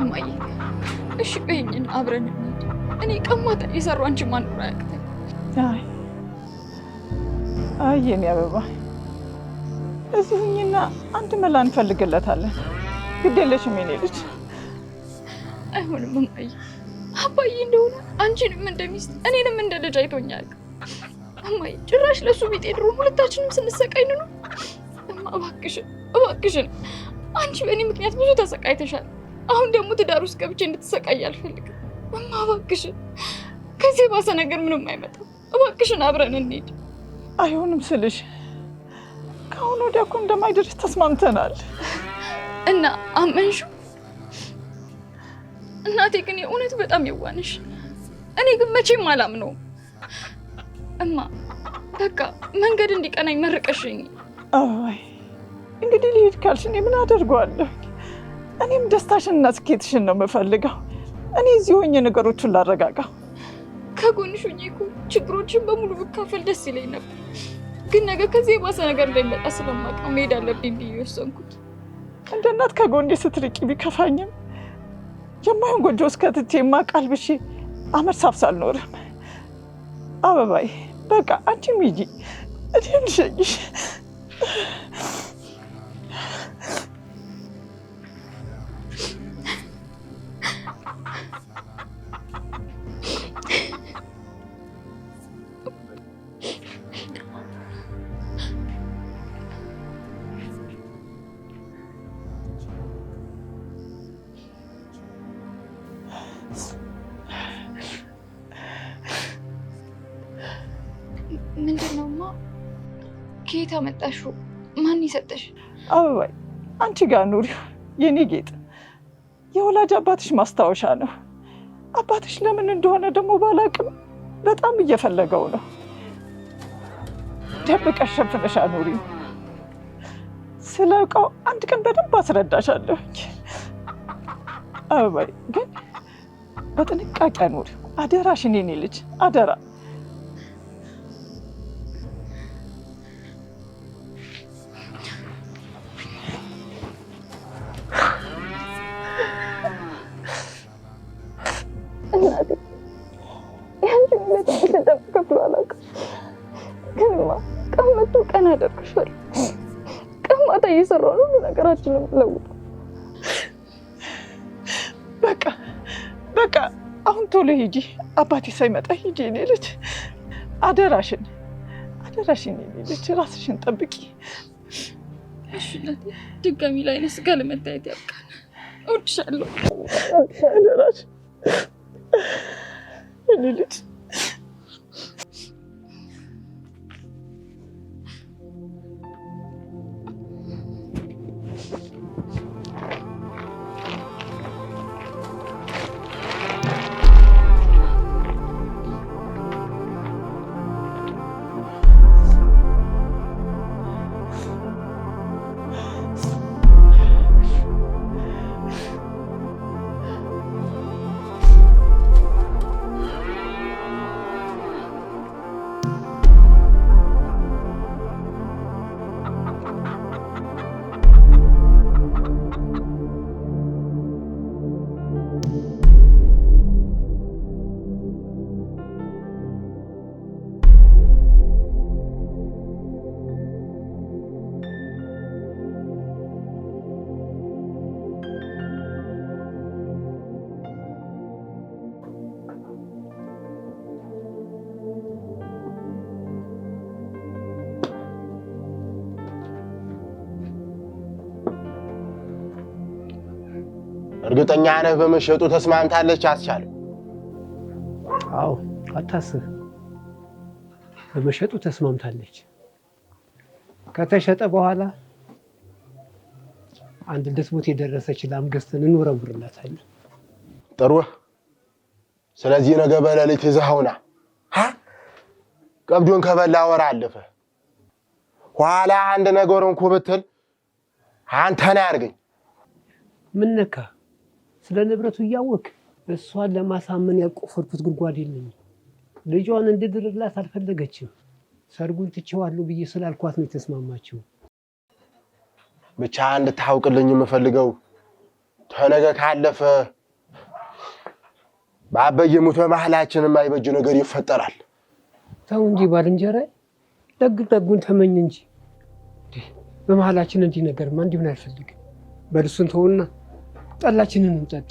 እማዬ እሺ በይኝን አብረን እንሂድ። እኔ ቀማታ የሰሩ አንቺ ማን ነው ያቅተኝ? አይ የኔ አበባ እዚህኝና አንድ መላ እንፈልግለታለን። ግድ የለሽም የኔ ልጅ። አይሆንም እማዬ። አባዬ እንደሆነ አንቺንም እንደሚስት እኔንም እንደ ልጅ አይቶኛል። እማዬ ጭራሽ ለሱ ቢጤ ድሮ ሁለታችንም ስንሰቃይ ነው። እማ እባክሽን አንቺ በእኔ ምክንያት ብዙ ተሰቃይተሻል። አሁን ደግሞ ትዳር ውስጥ ገብቼ እንድትሰቃይ አልፈልግም። እማ እባክሽን ከዚህ የባሰ ነገር ምንም አይመጣም። እባክሽን አብረን እንሂድ። አይሆንም ስልሽ ከአሁን ወዲያ እኮ እንደማይደርስ ተስማምተናል። እና አመንሽው? እናቴ ግን የእውነት በጣም የዋንሽ። እኔ ግን መቼም አላምነውም። እማ በቃ መንገድ እንዲቀናኝ መርቀሽኝ። አይ እንግዲህ ልሂድ ካልሽ እኔ ምን አደርገዋለሁ? እኔም ደስታሽንና ስኬትሽን ነው የምፈልገው። እኔ እዚህ ሆኜ ነገሮቹን ላረጋጋ። ከጎንሽ ሆኜ እኮ ችግሮችን በሙሉ ብካፈል ደስ ይለኝ ነበር። ግን ነገ ከዚህ የባሰ ነገር እንዳይመጣ ስለማውቀው መሄድ አለብኝ ብዬ ወሰንኩት። እንደ እናት ከጎኔ ስትርቂ ቢከፋኝም የማይሆን ጎጆ ውስጥ ከትቼ የማቃልብሽ አመድ ሳፍስ አልኖርም። አበባዬ በቃ አንቺም ሂጂ፣ እኔም ልሸኝሽ። ምንድነውማ? ከየት አመጣሽው? ማን ይሰጠሽ? አበባዬ አንቺ ጋር ኑሪው የኔ ጌጥ። የወላጅ አባትሽ ማስታወሻ ነው። አባትሽ ለምን እንደሆነ ደግሞ ባላቅም በጣም እየፈለገው ነው። ደብቀሽ ሸፍነሽ አኑሪው። ስለ ዕቃው አንድ ቀን በደንብ አስረዳሻለሁ። አበባዬ ግን በጥንቃቄ አኑሪው አደራሽን የኔ ልጅ አደራ። እናቴ ያንቺ ሁለት ተጠብቀ ብሎ አላውቅም። ግንማ ቀን መጥቶ ቀን አደርግሻል። ቀን ማታ እየሰራሁ ነው ሁሉ ነገራችንን ለውጥ። በቃ አሁን ቶሎ ሂጂ። አባቴ ሳይመጣ ሂጂ የኔ ልጅ አደራሽን የኔ ልጅ ራስሽን ጠብቂ። እሺ እናቴ ድጋሚ ላይ ነስ ጋር ለመታየት ያብቃል። እወድሻለሁ። አደራሽ የኔ ልጅ። እርግጠኛ ነህ በመሸጡ ተስማምታለች አስቻለው? አዎ አታስብ፣ በመሸጡ ተስማምታለች። ከተሸጠ በኋላ አንድ ልትሞት የደረሰች ላም ገዝተን እንወረውርላታለን። ጥሩ። ስለዚህ ነገ በሌሊት ይዘኸውና ቀብዱን ከበላ ወር አለፈ። ኋላ አንድ ነገርን ኩብትል አንተና ያርገኝ። ምን ነካ? ስለ ንብረቱ እያወቅ እሷን ለማሳመን ያቆፈርኩት ጉድጓድ የለኝም። ልጇን እንድድርላት አልፈለገችም። ሰርጉን ትቼዋለሁ ብዬ ስላልኳት ነው የተስማማችው። ብቻ እንድታውቅልኝ የምፈልገው ተነገ ካለፈ ባበየ ሙቶ መሐላችንም አይበጅ ነገር ይፈጠራል። ተው እንጂ ባልንጀራዬ ደጉን ተመኝ እንጂ በመሐላችን እንዲህ ነገርማ እንዲሆን አልፈልግም። በልሱን ተውና ጠላችንን እንጠጣ።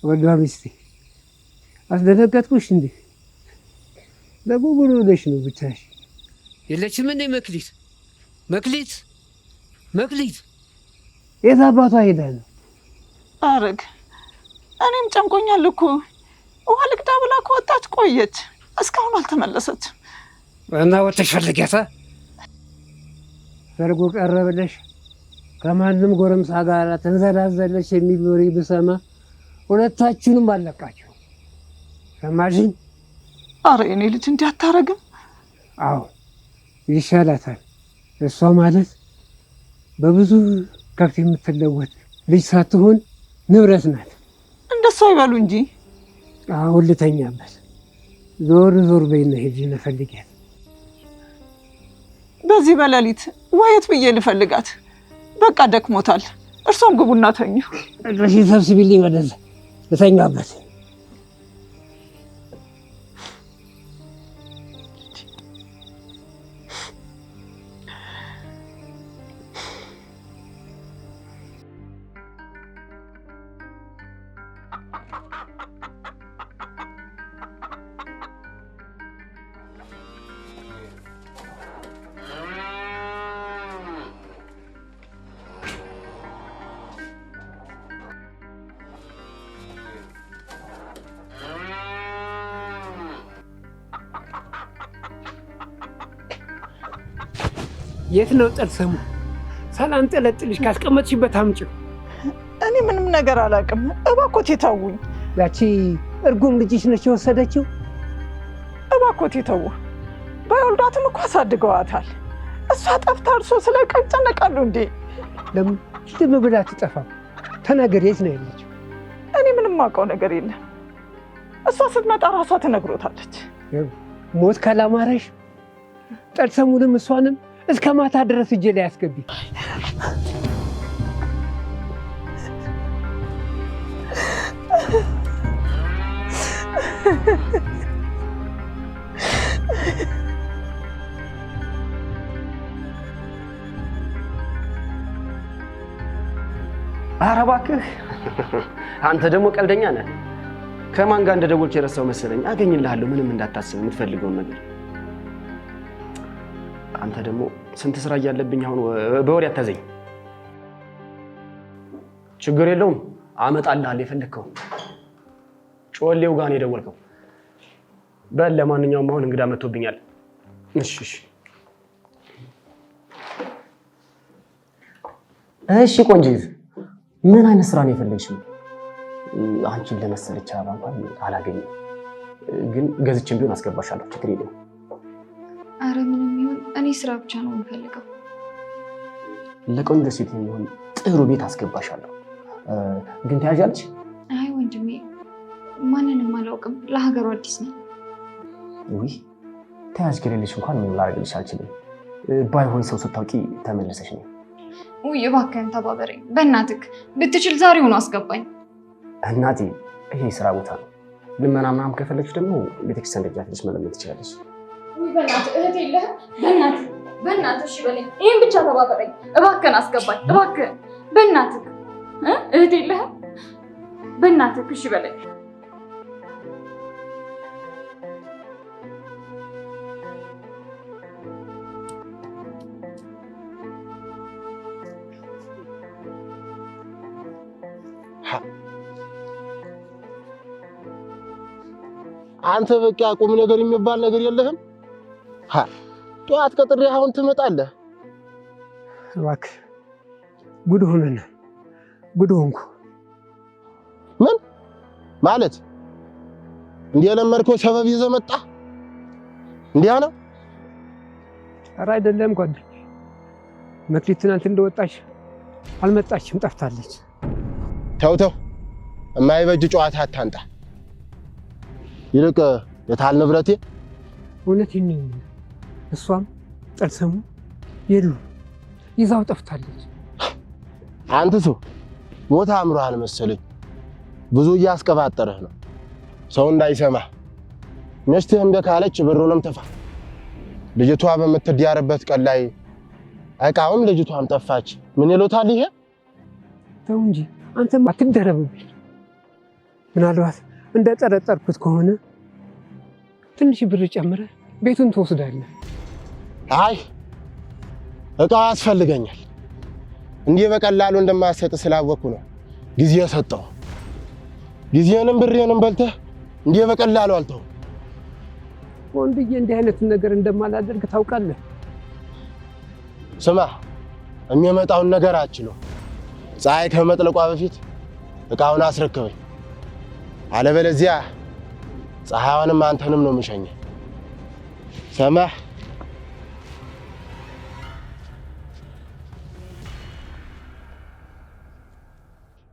ወዷ ሚስቴ አስደነገጥኩሽ እንዴ? ለምን ሆነሽ ነው ብቻሽ? የለችም እንዴ መክሊት የት አባቷ ሄዳ ነው? አረግ እኔም ጨንቆኛል እኮ ውሃ ልቅዳ ብላ ከወጣች ቆየች፣ እስካሁን አልተመለሰችም። እና ወጥተሽ ፈልጊያታ። ሰርጉ ቀረ ብለሽ ከማንም ጎረምሳ ጋር ተንዘላዘለሽ የሚል ወሬ ብሰማ ሁለታችሁንም አለቃችሁ። ሰማሽኝ? አረ የኔ ልጅ እንዲህ አታረግም። አዎ ይሻላታል። እሷ ማለት በብዙ ከብት የምትለወጥ ልጅ ሳትሆን ንብረት ናት። እንደሷ ይበሉ እንጂ። አሁን ልተኛበት። ዞር በይና ሂጂና ፈልጊያት። በዚህ በሌሊት ወየት ብዬ ልፈልጋት? በቃ ደክሞታል። እርሶም ግቡና ተኙ። እሺ ሰብስቢልኝ ወደዛ ልተኛበት። የት ነው ጠልሰሙ? ሳላንጠለጥልሽ ካስቀመጥሽበት አምጪው። እኔ ምንም ነገር አላውቅም። እባክዎት ይተውኝ። ያቺ እርጉም ልጅሽ ነች የወሰደችው? እባክዎት ይተው። በወልዳትም እኮ አሳድገዋታል። እሷ ጠፍታ እርሶ ስለ ቀን ይጨነቃሉ እንዴ? ለምን ዝም ብላ ትጠፋም? ተናገር፣ የት ነው ያለችው? እኔ ምንም አውቀው ነገር የለም። እሷ ስትመጣ ራሷ ትነግሮታለች። ሞት ካላማረሽ ጠልሰሙንም እሷንም እስከ ማታ ድረስ እጄ ላይ አስገቢ። ኧረ እባክህ አንተ ደግሞ ቀልደኛ ነህ። ከማን ጋር እንደደወልኩ የረሳው መሰለኝ። አገኝልሃለሁ፣ ምንም እንዳታስብ የምትፈልገውን ነገር። አንተ ደግሞ ስንት ስራ እያለብኝ አሁን በወሬ አታዘኝ። ችግር የለውም አመጣልሃለሁ የፈለግከው። ጮሌው ጋር ነው የደወልከው። በል ለማንኛውም አሁን እንግዳ መጥቶብኛል። እሺ ቆንጂት፣ ምን አይነት ስራ ነው የፈለግሽው? አንቺን ለመሰለች አበባ እንኳን አላገኘም፣ ግን ገዝቼም ቢሆን አስገባሻለሁ። ችግር የለውም። አረ ምንም ይሁን እኔ ስራ ብቻ ነው የምፈልገው። ለቆንጆ ሴት የሚሆን ጥሩ ቤት አስገባሻለሁ። ግን ትያዣለሽ? አይ ወንድሜ ማንንም አላውቅም፣ ለሀገሩ አዲስ ነኝ። ውይ ተያዥ ከሌለሽ እንኳን ምንም ላደርግልሽ አልችልም። ባይሆን ሰው ስታውቂ ተመለሰሽ ነው። ውይ እባክህን ተባበረኝ በእናትህ፣ ብትችል ዛሬውኑ አስገባኝ። እናቴ ይሄ ስራ ቦታ ነው። ልመና ምናምን ከፈለግሽ ደግሞ ቤተክርስቲያን ደጃፍሽ መለመን ትችላለሽ። ውይ በእናትህ እህት የለህም? በእናትህ እሺ በለኝ፣ ይህን ብቻ ተባበረኝ እባክህን፣ አስገባኝ እባክህን፣ በእናትህ እህት የለህም? በእናትህ እሺ በለኝ። አንተ በቃ ቁም ነገር የሚባል ነገር የለህም። ጠዋት ቀጥሬ አሁን ትመጣለህ። እባክህ ጉድ ሆነን ጉድ ሆንኩ። ምን ማለት እንዴ? ለመርከው ሰበብ ይዘህ መጣ እንዴ? ነው ኧረ አይደለም ጓደኛዬ፣ መክሊት ትናንት እንደወጣች አልመጣችም፣ ጠፍታለች። ተው የማይበጅ ጨዋታ አታንጣ። ይልቅ የታል ንብረቴ? እውነቴን ነው። እሷም ጠልሰሙ የሉም፣ ይዛው ጠፍታለች። አንተ ሰው ሞታ አምሮሃል መሰለኝ። ብዙ እያስቀባጠረህ ነው፣ ሰው እንዳይሰማ። ሚስትህ እምቢ ካለች ብሩንም ትፋ። ልጅቷ በምትዳርበት ቀን ላይ ዕቃውም ልጅቷም ጠፋች። ምን ይሉታል ይሄ? ተው እንጂ አንተም አትደረብብኝ። ምናልባት እንደጠረጠርኩት ከሆነ ትንሽ ብር ጨምረህ ቤቱን ትወስዳለህ። አይ ዕቃው ያስፈልገኛል። እንዲህ በቀላሉ እንደማሰጥ ስላወቅኩ ነው ጊዜ ሰጠው። ጊዜንም ብሬንም በልተህ እንዲህ በቀላሉ አልተው። ወንድዬ እንዲህ አይነቱን ነገር እንደማላደርግ ታውቃለህ። ስማ የሚመጣውን ነገር አችለው። ፀሐይ ከመጥለቋ በፊት ዕቃውን አስረክበኝ። አለበለዚያ ፀሐይዋንም አንተንም ነው የምሸኘው። ሰማህ?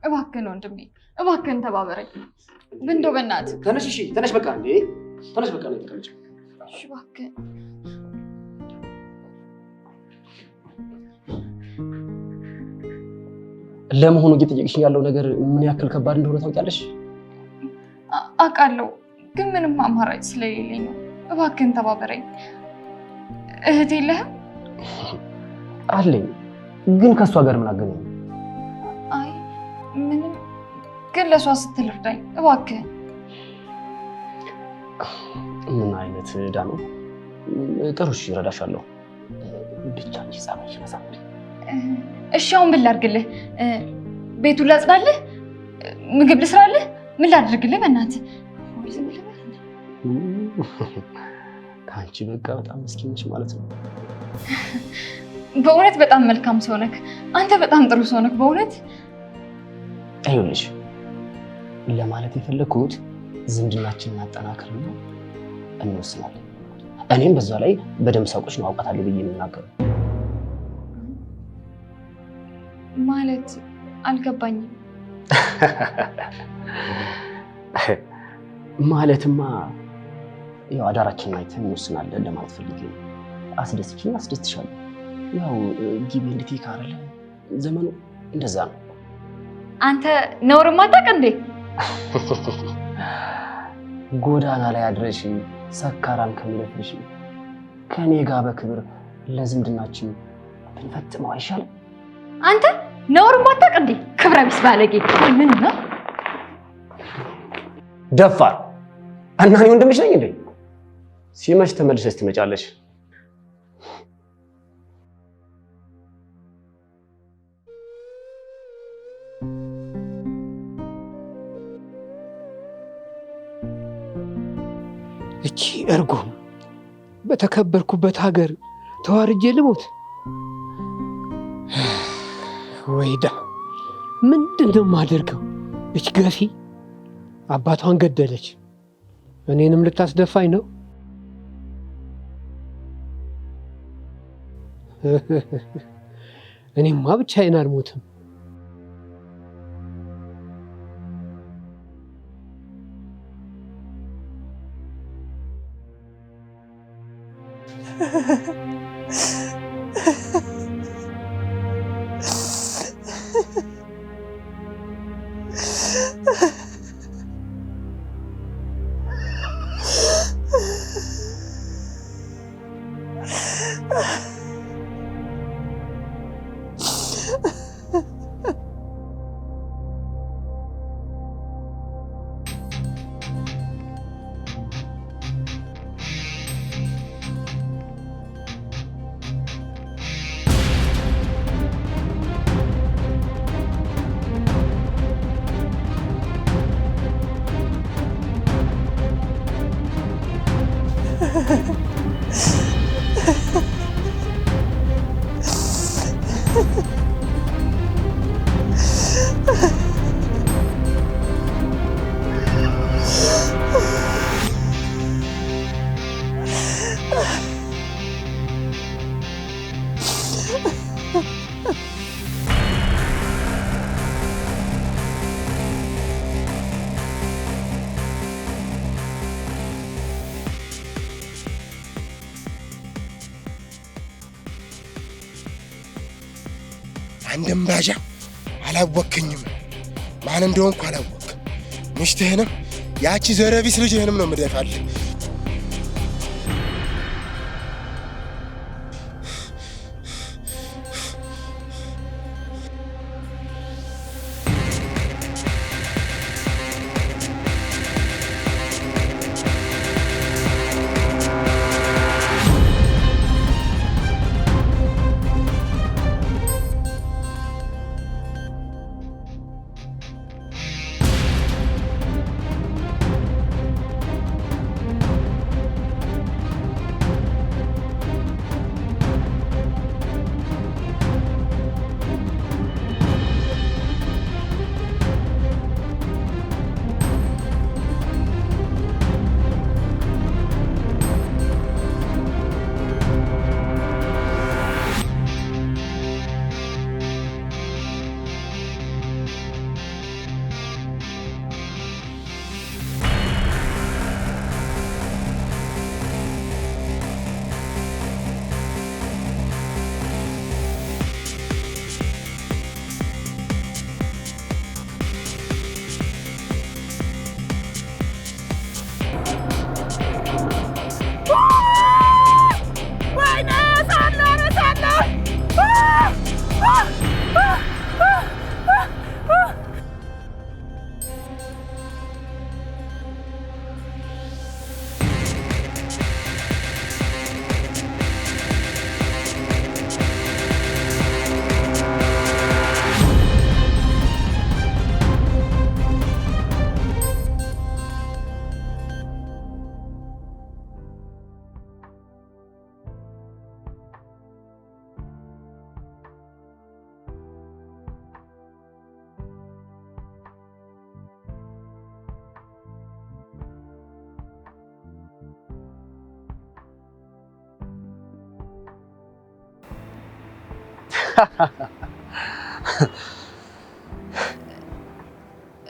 እባክህን ወንድሜ እባክህን ተባበረኝ። እንደው በእናትህ ተነሽ። እሺ ተነሽ፣ በቃ እንዴ ተነሽ፣ በቃ ነው ተቀመጭ። እሺ እባክህን። ለመሆኑ እየጠየቅሽኝ ያለው ነገር ምን ያክል ከባድ እንደሆነ ታውቂያለሽ? አውቃለሁ፣ ግን ምንም አማራጭ ስለሌለኝ ነው። እባክህን ተባበረኝ። እህት የለህም? አለኝ፣ ግን ከእሷ ጋር ምን አገናኘው? አይ ምንም፣ ግን ለእሷ ስትል እርዳኝ እባክህን። ምን አይነት ዕዳ ነው? ጥሩ እሺ፣ እረዳሻለሁ። ብቻ እንጂ ጸባይሽ መሳምሪ። እሺ አሁን ምን ላድርግልህ? ቤቱን ላጽዳልህ? ምግብ ልስራልህ? ምን ላድርግልህ? በእናትህ ከአንቺ በቃ በጣም ምስኪን ነሽ ማለት ነው። በእውነት በጣም መልካም ሰው ነህ አንተ። በጣም ጥሩ ሰው ነህ በእውነት። ይኸውልሽ ለማለት የፈለኩት ዝምድናችንን አጠናክርና እንወስናለን። እኔም በዛ ላይ በደንብ ሳውቅሽ ነው አውቃታለሁ ብዬ የምናገረው። ማለት አልገባኝም። ማለትማ ያው አዳራችንን አይተን እንወስናለን ለማለት ፈልጌ ነው። አስደስችኝ፣ አስደስትሻለሁ። ያው ጊዜ እንድትይ ካረለ ዘመኑ እንደዛ ነው። አንተ ነውርም አታውቅ እንዴ? ጎዳና ላይ አድረሽ ሰካራም ከሚለፍሽ ከኔ ጋር በክብር ለዝምድናችን ብንፈጽመው አይሻልም? አንተ ነውርም አታውቅ እንዴ? ክብረ ቢስ ባለጌ! ምን ነው ደፋር! እና እኔ ወንድምሽ ነኝ እንዴ? ሲመሽ ተመልሰሽ ትመጫለሽ። እቺ እርጉም በተከበርኩበት ሀገር ተዋርጄ ልሞት? ወይዳ ምንድን ነው የማደርገው? እች ገፊ አባቷን ገደለች፣ እኔንም ልታስደፋኝ ነው። እኔማ ብቻዬን አልሞትም። አንድም ባጃ አላወከኝም። ማን እንደሆንኩ አላወቅ። ምሽትህንም ያቺ ዘረቢስ ልጅህንም ነው የምደፋልህ።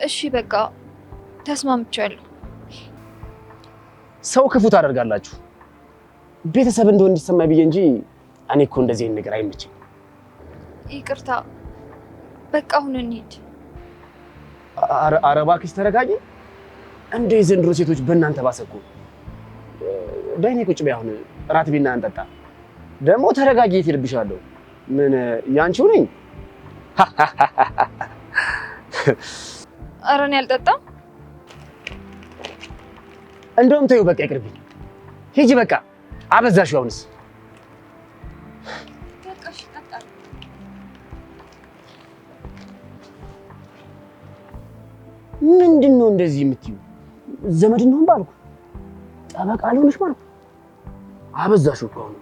እሺ በቃ ተስማምቻለሁ። ሰው ክፉ ታደርጋላችሁ። ቤተሰብ እንደሆነ እንዲሰማኝ ብዬ እንጂ እኔ እኮ እንደዚህ ነገር አይመችኝ። ይቅርታ፣ በቃ አሁን እንሂድ። ኧረ እባክሽ ተረጋጊ። እንደ ዘንድሮ ሴቶች በእናንተ ባሰኩ። በእኔ ቁጭ በይ፣ አሁን እራት ቢና እንጠጣ። ደግሞ ተረጋጊ። የት ይልብሻለሁ? ምን ያንቺው ነኝ? ኧረ እኔ አልጠጣም። እንደውም ተይው በቃ ይቅርብኝ። ሂጂ በቃ አበዛሽው። አሁንስ ምንድን ነው እንደዚህ የምትዩ? ዘመድ ነው ባልኩ ጠበቃ ሊሆንሽ ባልኩ አበዛሽው እኮ አሁን።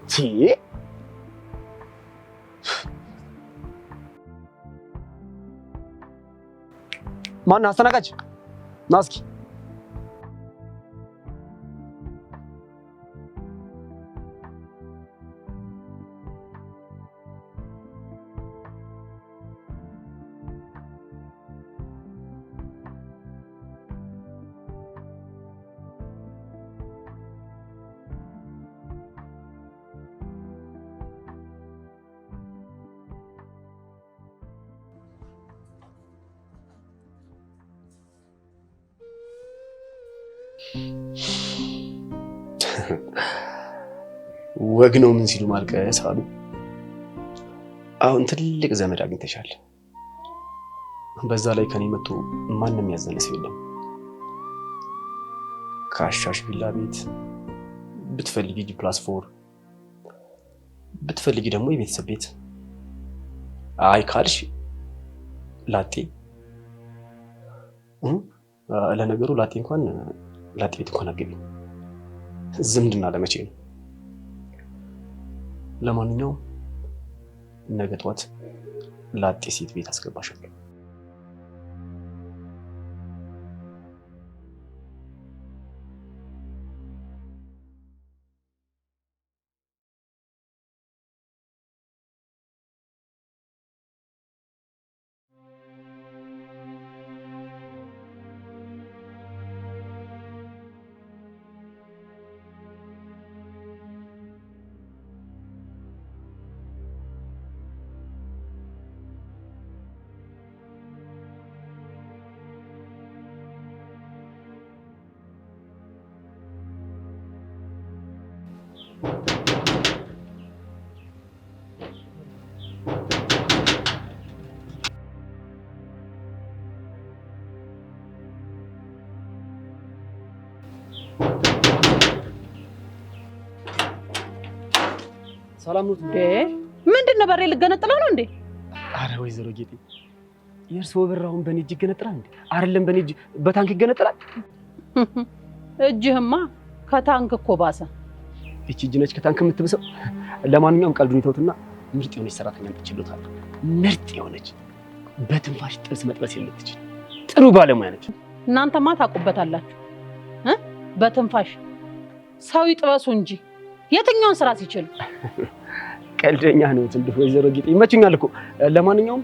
ማን አስተናጋጅ? ና እስኪ ወግ ነው ምን ሲሉ ማልቀስ አሉ። አሁን ትልቅ ዘመድ አግኝተሻል። በዛ ላይ ከኔ መጥቶ ማንም ያዘነ ሰው የለም። ካሻሽ ቪላ ቤት ብትፈልጊ +4 ብትፈልጊ ደግሞ የቤተሰብ ቤት፣ አይ ካልሽ ላጤ። ለነገሩ ላጤ ቤት እንኳን አገቢ። ዝምድና ለመቼ ነው? ለማንኛውም ነገ ጠዋት ላጤ ሴት ቤት አስገባሻለሁ። ሰላም ነው እንዴ? ምንድነው በሬ ልገነጥለው ነው እንዴ? አረ ወይዘሮ ጌጤ የእርስዎ ብር አሁን በኔ እጅ ይገነጥላል እንዴ? አይደለም በኔ እጅ በታንክ ይገነጥላል። እጅህማ ከታንክ እኮ ባሰ። እቺ እጅ ነች ከታንክ የምትብሰው። ለማንኛውም ቀልዱን ይተውትና ምርጥ የሆነች ሰራተኛ አምጥቼልዎታለሁ። ምርጥ የሆነች በትንፋሽ ጥርስ መጥበስ የምትችል ጥሩ ባለሙያ ነች። እናንተማ ታውቁበታላችሁ። በትንፋሽ ሰው ይጥበሱ እንጂ የትኛውን ስራ ሲችል። ቀልደኛ ነው እንዴ ወይዘሮ ጌጤ? ይመችኛል እኮ። ለማንኛውም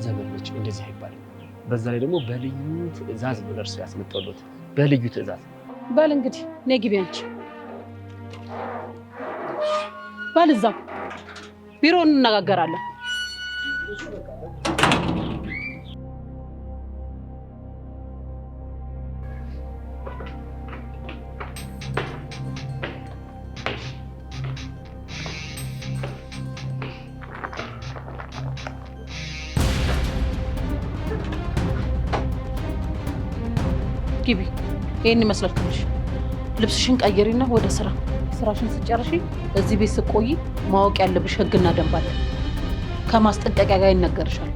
ዘመኖች እንደዚህ አይባልም። በዛ ላይ ደግሞ በልዩ ትዕዛዝ ነው ለእርሱ ያስመጣሁት። በልዩ ትዕዛዝ። በል እንግዲህ ነይ ግቢ አንቺ። በል እዛው ቢሮ እንነጋገራለን። ግቢ። ይሄን ይመስላል ክፍልሽ። ልብስሽን ቀይሪና ወደ ስራ። ስራሽን ስጨርሺ እዚህ ቤት ስትቆይ ማወቅ ያለብሽ ህግና ደንብ አለ። ከማስጠንቀቂያ ጋር ይነገርሻል።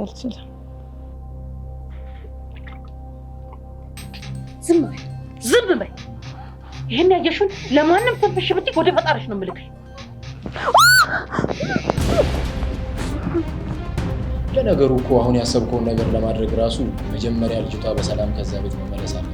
አልችልም። ዝም በይ። ይሄን ያየሽውን ለማንም ተንፈሽ ብትይ ወደ ፈጣሪሽ ነው የምልክሽ። ለነገሩ እኮ አሁን ያሰብከውን ነገር ለማድረግ ራሱ መጀመሪያ ልጅቷ በሰላም ከዛ ቤት መመለስ አለ።